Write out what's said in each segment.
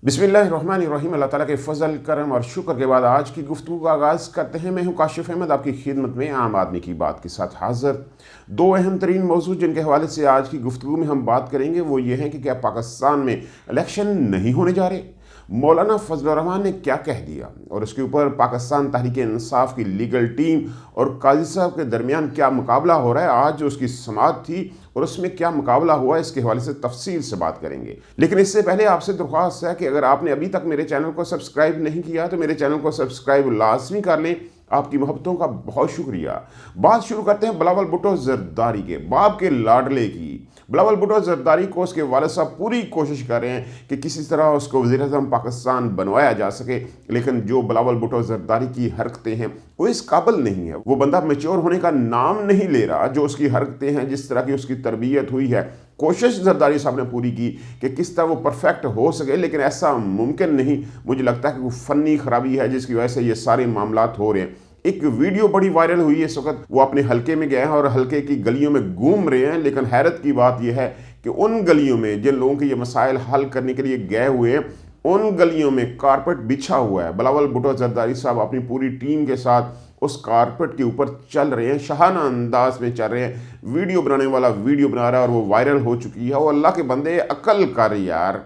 बिस्मिल्लाहिर्रहमानिर्रहीम। अल्लाह ताला के फ़ज़ल, करम और शुक्र के बाद आज की गुफ्तगू का आगाज़ करते हैं। मैं हूँ काशिफ़ अहमद, आपकी खिदमत में आम आदमी की बात के साथ हाज़िर। दो अहम तरीन मौज़ू जिनके हवाले से आज की गुफ्तगू में हम बात करेंगे वो ये हैं कि क्या पाकिस्तान में इलेक्शन नहीं होने जा रहे, मौलाना फजल रहमान ने क्या कह दिया, और उसके ऊपर पाकिस्तान तहरीक इंसाफ की लीगल टीम और काजी साहब के दरमियान क्या मुकाबला हो रहा है। आज उसकी समाअत थी और उसमें क्या मुकाबला हुआ, इसके हवाले से तफसील से बात करेंगे। लेकिन इससे पहले आपसे दरख्वास्त है कि अगर आपने अभी तक मेरे चैनल को सब्सक्राइब नहीं किया तो मेरे चैनल को सब्सक्राइब लाजमी कर लें। आपकी मोहब्बतों का बहुत शुक्रिया। बात शुरू करते हैं बिलावल भुट्टो जरदारी के बाप के लाडले की। बिलावल भुट्टो जरदारी को उसके वालिद साहब पूरी कोशिश कर रहे हैं कि किसी तरह उसको वज़ीर-ए-आज़म पाकिस्तान बनवाया जा सके, लेकिन जो बिलावल भुट्टो जरदारी की हरकतें हैं वो इस काबिल नहीं है। वो बंदा मैच्योर होने का नाम नहीं ले रहा। जो उसकी हरकतें हैं, जिस तरह की उसकी तरबियत हुई है, कोशिश जरदारी साहब ने पूरी की कि किस तरह वो परफेक्ट हो सके, लेकिन ऐसा मुमकिन नहीं। मुझे लगता है कि वो फ़नी खराबी है जिसकी वजह से ये सारे मामलात हो रहे हैं। एक वीडियो बड़ी वायरल हुई है इस वक्त, वो अपने हलके में गए हैं और हलके की गलियों में घूम रहे हैं, लेकिन हैरत की बात यह है कि उन गलियों में जिन लोगों के ये मसाइल हल करने के लिए गए हुए हैं, उन गलियों में कारपेट बिछा हुआ है। बिलावल भुट्टो जरदारी साहब अपनी पूरी टीम के साथ उस कारपेट के ऊपर चल रहे हैं, शाहाना अंदाज में चल रहे हैं। वीडियो बनाने वाला वीडियो बना रहा है और वो वायरल हो चुकी है। वो अल्लाह के बंदे अकल कर यार,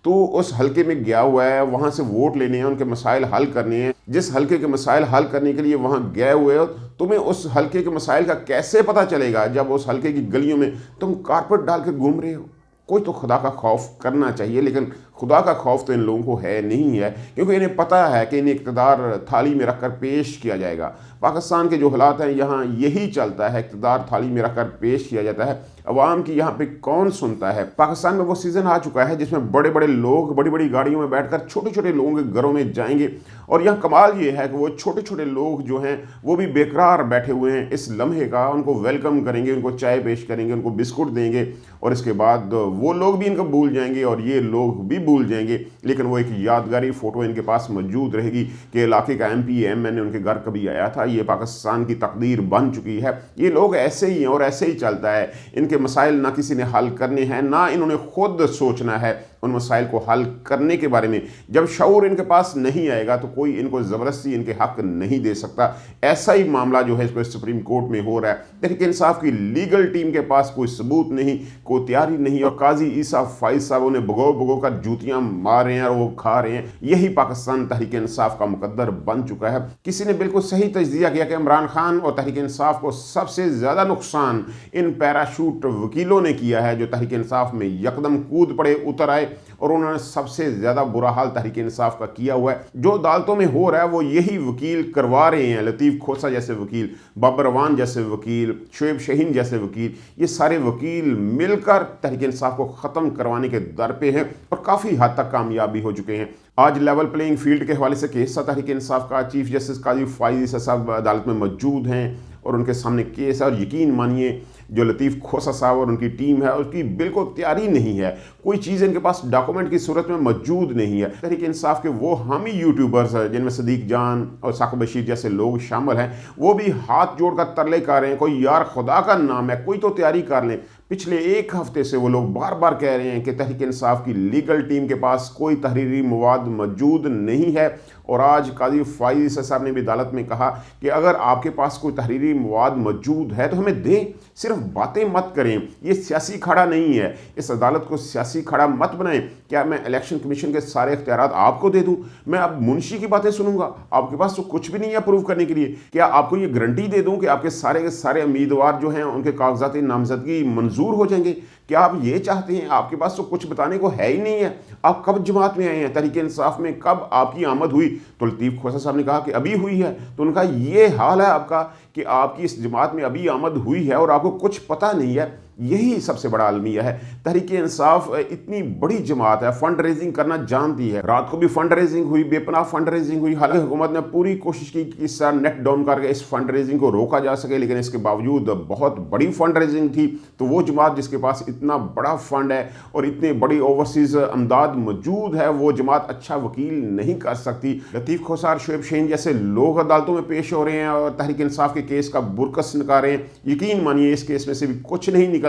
तो उस हलके में गया हुआ है, वहाँ से वोट लेने हैं, उनके मसाइल हल करने हैं। जिस हलके के मसाइल हल करने के लिए वहाँ गए हुए हो, तुम्हें उस हलके के मसाइल का कैसे पता चलेगा जब उस हलके की गलियों में तुम कारपेट डाल के घूम रहे हो। कोई तो खुदा का खौफ करना चाहिए, लेकिन खुदा का खौफ तो इन लोगों को है नहीं है, क्योंकि इन्हें पता है कि इन्हें इक़्तिदार थाली में रखकर पेश किया जाएगा। पाकिस्तान के जो हालात हैं यहाँ यही चलता है, इक़्तिदार थाली में रखकर पेश किया जाता है। अवाम की यहाँ पे कौन सुनता है। पाकिस्तान में वो सीज़न आ चुका है जिसमें बड़े बड़े लोग बड़ी बड़ी गाड़ियों में बैठकर छोटे छोटे लोगों के घरों में जाएंगे, और यहाँ कमाल ये है कि वो छोटे छोटे लोग जो हैं वो भी बेकरार बैठे हुए हैं इस लम्हे का। उनको वेलकम करेंगे, उनको चाय पेश करेंगे, उनको बिस्कुट देंगे, और इसके बाद वो लोग भी इनको भूल जाएंगे और ये लोग भी भूल जाएंगे। लेकिन वो एक यादगारी फ़ोटो इनके पास मौजूद रहेगी कि इलाके का MP MN उनके घर कभी आया था। ये पाकिस्तान की तकदीर बन चुकी है। ये लोग ऐसे ही हैं और ऐसे ही चलता है। इनके मसाइल ना किसी ने हल करने हैं, ना इन्होंने खुद सोचना है उन मसाइल को हल करने के बारे में। जब शऊर इनके पास नहीं आएगा तो कोई इनको ज़बरदस्ती इनके हक नहीं दे सकता। ऐसा ही मामला जो है इसको सुप्रीम कोर्ट में हो रहा है। तहरीक इंसाफ की लीगल टीम के पास कोई सबूत नहीं, कोई तैयारी नहीं, और काजी ईसा फाइज साहब उन्हें भगो भगो कर जूतियाँ मार रहे हैं और वो खा रहे हैं। यही पाकिस्तान तहरीक इंसाफ का मुकद्दर बन चुका है। किसी ने बिल्कुल सही तजदिया किया कि इमरान खान और तहरीक इंसाफ को सबसे ज़्यादा नुकसान इन पैराशूट वकीलों ने किया है, जो तहरीक इंसाफ में यकदम कूद पड़े, उतर आए, और उन्होंने सबसे ज़्यादा बुरा हाल तहरीक इंसाफ का किया हुआ है। जो अदालतों में हो रहा है वो यही वकील करवा रहे हैं। लतीफ़ खोसा जैसे वकील, बाबर रवान जैसे वकील, शुएब शाहीन जैसे वकील, ये सारे वकील मिलकर तहरीक इंसाफ को ख़त्म करवाने के दर पे हैं और काफ़ी हद तक कामयाब भी हो चुके हैं। आज लेवल प्लेइंग फील्ड के हवाले से केस था तहरीक इंसाफ का। चीफ जस्टिस काजी फाइज ईसा साहब अदालत में मौजूद हैं और उनके सामने केस है, और यकीन मानिए जो लतीफ़ खोसा साहब और उनकी टीम है उसकी बिल्कुल तैयारी नहीं है। कोई चीज़ इनके पास डॉक्यूमेंट की सूरत में मौजूद नहीं है। तहरीक इंसाफ के वो हम ही यूट्यूबर्स हैं जिनमें सदीक जान और साकिब बशीर जैसे लोग शामिल हैं, वो भी हाथ जोड़कर तरले कर रहे हैं, कोई यार खुदा का नाम है कोई तो तैयारी कर लें। पिछले एक हफ्ते से वो लोग बार बार कह रहे हैं कि तहरीक इंसाफ की लीगल टीम के पास कोई तहरीरी मवाद मौजूद नहीं है, और आज काजी फाइज ईसा साहब ने भी अदालत में कहा कि अगर आपके पास कोई तहरीरी मवाद मौजूद है तो हमें दें, सिर्फ बातें मत करें। ये सियासी खड़ा नहीं है, इस अदालत को सियासी खड़ा मत बनाएं। क्या मैं इलेक्शन कमीशन के सारे इख्तियारात आपको दे दूं? मैं अब मुंशी की बातें सुनूंगा? आपके पास तो कुछ भी नहीं है प्रूव करने के लिए। क्या आपको ये गारंटी दे दूं कि आपके सारे के सारे उम्मीदवार जो हैं उनके कागजात नामजदगी मंजूर हो जाएंगे? क्या आप ये चाहते हैं? आपके पास तो कुछ बताने को है ही नहीं है। आप कब जमात में आए हैं? तहरीक इंसाफ में कब आपकी आमद हुई? तो लतीफ़ खोसा साहब ने कहा कि अभी हुई है। तो उनका ये हाल है आपका कि आपकी इस जमात में अभी आमद हुई है और आपको कुछ पता नहीं है। यही सबसे बड़ा अलमिया है। तहरीक इंसाफ इतनी बड़ी जमात है, फंड रेजिंग करना जानती है। रात को भी फंड रेजिंग हुई, बेपनाह फंड रेजिंग हुई। हालांकि हुकूमत ने पूरी कोशिश की कि इस नेट डाउन करके इस फंड रेजिंग को रोका जा सके, लेकिन इसके बावजूद बहुत बड़ी फंड रेजिंग थी। तो वो जमात जिसके पास इतना बड़ा फंड है और इतनी बड़ी ओवरसीज अमदाद मौजूद है, वो जमात अच्छा वकील नहीं कर सकती। लतीफ़ खोसा और शुएब शाहीन जैसे लोग अदालतों में पेश हो रहे हैं और तहरीक इंसाफ के केस का बुरकस निकाल रहे हैं। यकीन मानिए इस केस में से भी कुछ नहीं निकलना।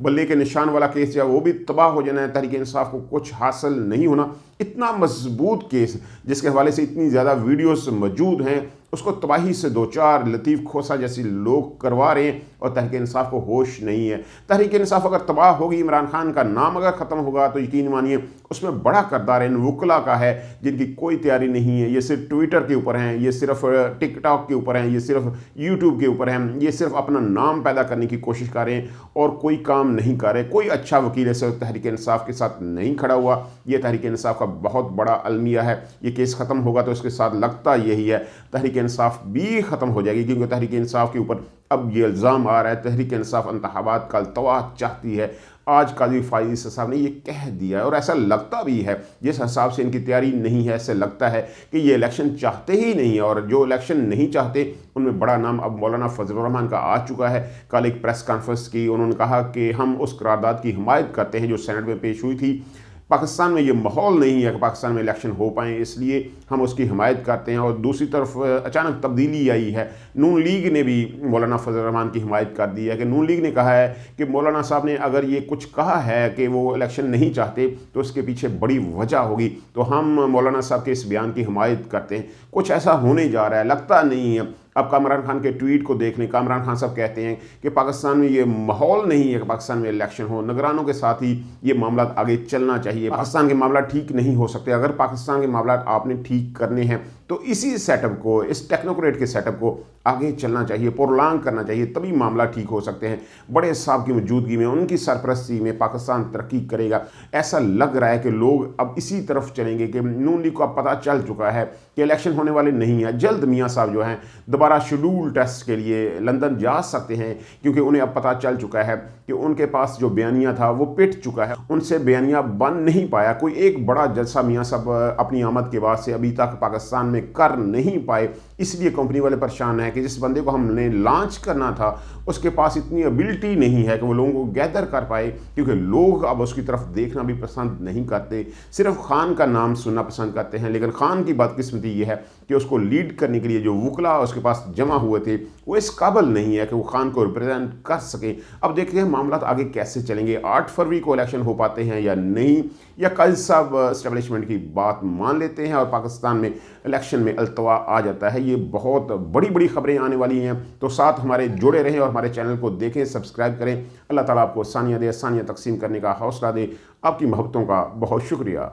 बल्ले के निशान वाला केस जो है वो भी तबाह हो जाना है। तहरीक इंसाफ को कुछ हासिल नहीं होना। इतना मजबूत केस जिसके हवाले से इतनी ज़्यादा वीडियोस मौजूद हैं, उसको तबाही से दो चार लतीफ़ खोसा जैसे लोग करवा रहे हैं और तहरीक इंसाफ को होश नहीं है। तहरीक इंसाफ अगर तबाह होगी, इमरान खान का नाम अगर ख़त्म होगा, तो यकीन मानिए उसमें बड़ा किरदार इन वकला का है जिनकी कोई तैयारी नहीं है। ये सिर्फ ट्विटर के ऊपर हैं, ये सिर्फ टिकटॉक के ऊपर हैं, ये सिर्फ यूट्यूब के ऊपर हैं, ये सिर्फ अपना नाम पैदा करने की कोशिश कर रहे हैं और कोई काम नहीं कर रहे। कोई अच्छा वकील ऐसे तहरीक इंसाफ के साथ नहीं खड़ा हुआ। ये तहरीक इंसाफ का बहुत बड़ा अलमिया है। ये केस ख़त्म होगा तो इसके साथ लगता यही है तहरीक इंसाफ भी ख़त्म हो जाएगी, क्योंकि तहरीक इंसाफ के ऊपर अब ये इल्ज़ाम आ रहा है तहरीक इंसाफ इंतखाबात का अल्तवा चाहती है। आज काजी फाइज साहब ने ये कह दिया है और ऐसा लगता भी है जिस हिसाब से इनकी तैयारी नहीं है, ऐसे लगता है कि ये इलेक्शन चाहते ही नहीं है। और जो इलेक्शन नहीं चाहते उनमें बड़ा नाम अब मौलाना फजलुर रहमान का आ चुका है। कल एक प्रेस कॉन्फ्रेंस की उन्होंने कहा कि हम उस करारदाद की हिमायत करते हैं जो सेनेट में पेश हुई थी। पाकिस्तान में ये माहौल नहीं है कि पाकिस्तान में इलेक्शन हो पाएँ, इसलिए हम उसकी हिमायत करते हैं। और दूसरी तरफ अचानक तब्दीली आई है, नून लीग ने भी मौलाना फजल रहमान की हिमायत कर दी है कि नून लीग ने कहा है कि मौलाना साहब ने अगर ये कुछ कहा है कि वो इलेक्शन नहीं चाहते तो उसके पीछे बड़ी वजह होगी, तो हम मौलाना साहब के इस बयान की हिमायत करते हैं। कुछ ऐसा होने जा रहा है, लगता नहीं है। अब कामरान खान के ट्वीट को देख लें, कामरान खान साहब कहते हैं कि पाकिस्तान में ये माहौल नहीं है कि पाकिस्तान में इलेक्शन हो, निगरानों के साथ ही ये मामला आगे चलना चाहिए। पाकिस्तान के मामला ठीक नहीं हो सकते। अगर पाकिस्तान के मामला आपने ठीक करने हैं तो इसी सेटअप को, इस टेक्नोक्रेट के सेटअप को आगे चलना चाहिए, प्रोलांग करना चाहिए, तभी मामला ठीक हो सकते हैं। बड़े साहब की मौजूदगी में, उनकी सरपरस्ती में पाकिस्तान तरक्की करेगा। ऐसा लग रहा है कि लोग अब इसी तरफ चलेंगे कि नून लीग को अब पता चल चुका है कि इलेक्शन होने वाले नहीं है। जल्द मियाँ साहब जो हैं दोबारा शेड्यूल टेस्ट के लिए लंदन जा सकते हैं, क्योंकि उन्हें अब पता चल चुका है कि उनके पास जो बयानिया था वो पिट चुका है, उनसे बयानिया बन नहीं पाया। कोई एक बड़ा जलसा मियाँ साहब अपनी आमद के बाद से अभी तक पाकिस्तान में कर नहीं पाए, इसलिए कंपनी वाले परेशान हैं कि जिस बंदे को हमने लॉन्च करना था उसके पास इतनी एबिलिटी नहीं है कि वो लोगों को गैदर कर पाए, क्योंकि लोग अब उसकी तरफ देखना भी पसंद नहीं करते, सिर्फ खान का नाम सुनना पसंद करते हैं। लेकिन खान की बदकिस्मती ये है कि उसको लीड करने के लिए जो वकला उसके पास जमा हुए थे वो इस काबिल नहीं है कि वो खान को रिप्रेजेंट कर सके। अब देखते हैं मामला आगे कैसे चलेंगे, 8 फरवरी को इलेक्शन हो पाते हैं या नहीं, या कल सब एस्टेब्लिशमेंट की बात मान लेते हैं और पाकिस्तान में इलेक्शन में अल्तवा आ जाता है। ये बहुत बड़ी बड़ी खबरें आने वाली हैं, तो साथ हमारे जुड़े रहें और हमारे चैनल को देखें, सब्सक्राइब करें। अल्लाह ताला आपको आसानियाँ दे, आसानियाँ तकसीम करने का हौसला दे। आपकी मोहब्बतों का बहुत शुक्रिया।